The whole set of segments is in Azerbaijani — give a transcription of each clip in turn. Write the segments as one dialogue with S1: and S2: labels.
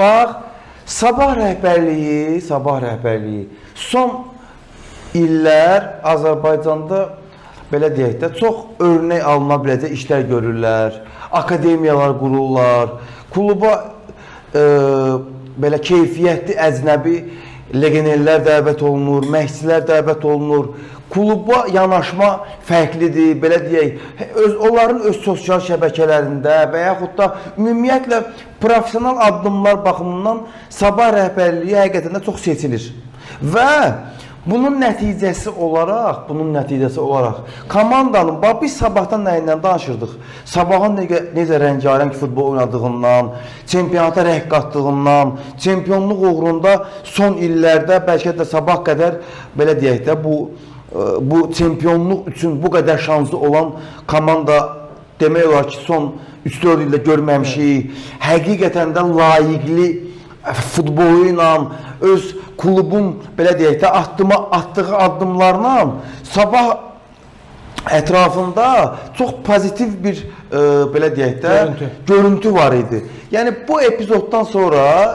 S1: Bax, Sabah rəhbərliyi son illər Azərbaycanda belə deyək də çox örnək alına biləcək işlər görürlər, akademiyalar qururlar, kluba belə keyfiyyətli əcnəbi legionerlər dəvət olunur, məşqçilər dəvət olunur. Kluba yanaşma fərqlidir, belə deyək, onların öz sosial şəbəkələrində və yaxud da ümumiyyətlə profesional addımlar baxımından Sabah rəhbərliyi həqiqətən də çox seçilir. Və bunun nəticəsi olaraq komandanın, biz Sabahdan nəyindən danışırdıq? Sabahın necə rəngarəng futbol oynadığından, çempionata rəng qatdığından, çempionluq uğrunda son illərdə bəlkə də Sabah qədər, belə deyək də, bu çempionluq üçün bu qədər şanslı olan komanda demək olar ki, son 3-4 ildə görməmişik. Həqiqətən də layiqli futbolu ilə, öz klubun belə deyək də, atdığı addımlarla Sabah ətrafında çox pozitiv bir belə deyək də görüntü var idi. Yəni bu epizoddan sonra,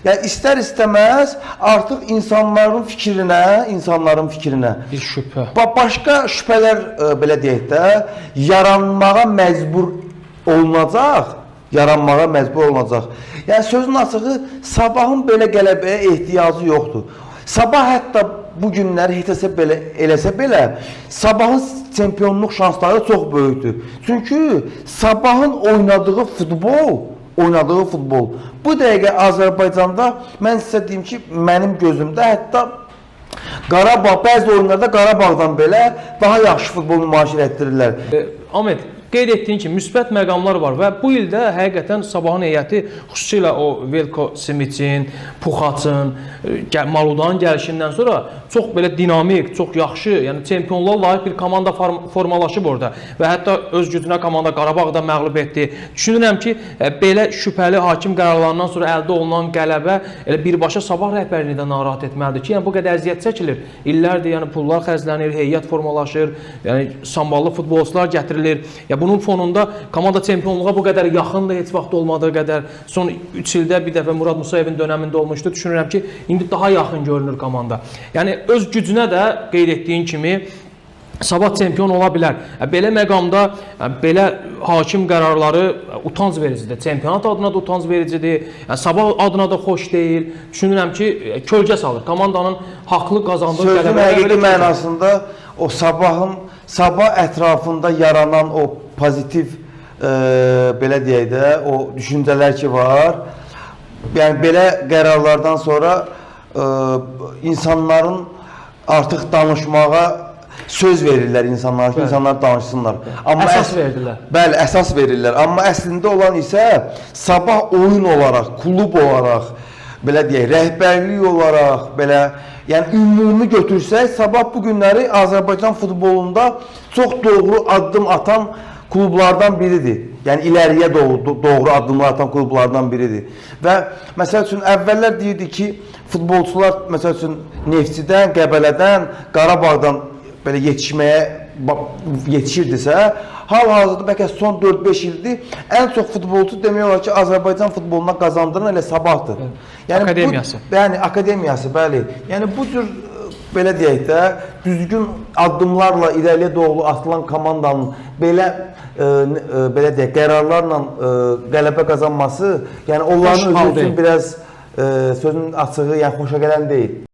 S1: yəni istər-istəməz artıq insanların fikrinə
S2: bir şübhə.
S1: Başqa şübhələr belə deyək də yaranmağa məcbur olunacaq. Yəni sözün açığı Sabahın belə qələbəyə ehtiyacı yoxdur. Sabah hətta bu günləri eləsə belə Sabahın çempionluq şansları çox böyükdür. Çünki Sabahın oynadığı futbol bu dəqiqə Azərbaycanda mən sizə deyim ki, mənim gözümdə hətta bəzi oyunlarda Qarabağdan belə daha yaxşı futbol nümayiş etdirirlər.
S2: Ahmet, qeyd etdiyin kimi müsbət məqamlar var və bu ildə həqiqətən Sabahın heyəti xüsusilə o Velko Simiçin, Puxaçın, Maludanın gəlişindən sonra çox belə dinamik, çox yaxşı, yəni çempionluğa layiq bir komanda formalaşıb orada və hətta öz gücünə komanda Qarabağı da məğlub etdi. Düşünürəm ki, belə şübhəli hakim qərarlarından sonra əldə olunan qələbə elə birbaşa Sabah rəhbərliyini də narahat etməlidir ki, yəni bu qədər əziyyət çəkilir. İllərdir, yəni pullar xərclənir, heyət formalaşır, yəni samballı futbolçular gətirilir. Bunun fonunda komanda çempionluğa bu qədər yaxındır, heç vaxt olmadığı qədər. Son 3 ildə bir dəfə Murad Musayevin dönəmində olmuşdu. Düşünürəm ki, indi daha yaxın görünür komanda. Yəni öz gücünə də qeyd etdiyin kimi Sabah çempion ola bilər. Belə məqamda belə hakim qərarları utanc vericidir. Çempionat adına da utanc vericidir. Sabah adına da xoş deyil. Düşünürəm ki, kölgə salır. Komandanın haqlı qazandığı
S1: qələbəyə. Sözün həqiqi mənasında o Sabah ətrafında yaranan o pozitiv belə deyək də, o düşüncələr ki var. Yəni belə qərarlardan sonra insanların artıq danışmağa söz verirlər insanlar ki, insanlar danışsınlar.
S2: Əsas verirlər.
S1: Bəli, əsas verirlər. Amma əslində olan isə Sabah oyun olaraq, klub olaraq, belə deyək, rəhbərlik olaraq, belə, yəni ümumi götürsək, Sabah bu günləri Azərbaycan futbolunda çox doğru addım atan klublardan biridir. Yəni ileriyə doğru addımlar atan klublardan biridir. Və məsəl üçün əvvəllər deyirdi ki, futbolçular məsəl üçün Neftçidən, Qəbələdən, Qarabağdan belə yetişirdisə, hal-hazırda bəlkə son 4-5 ildir ən çox futbolçu demək olar ki, Azərbaycan futboluna qazandıran elə Sabahdır. Yəni
S2: akademiyası.
S1: Akademiyası, bəli. Yəni bu cür belə deyək də, düzgün addımlarla irəliyə doğru atılan komandanın belə deyək, qərarlarla qələbə qazanması, yəni onların özü üçün biraz sözün açığı, yəni xoşa gələn deyil.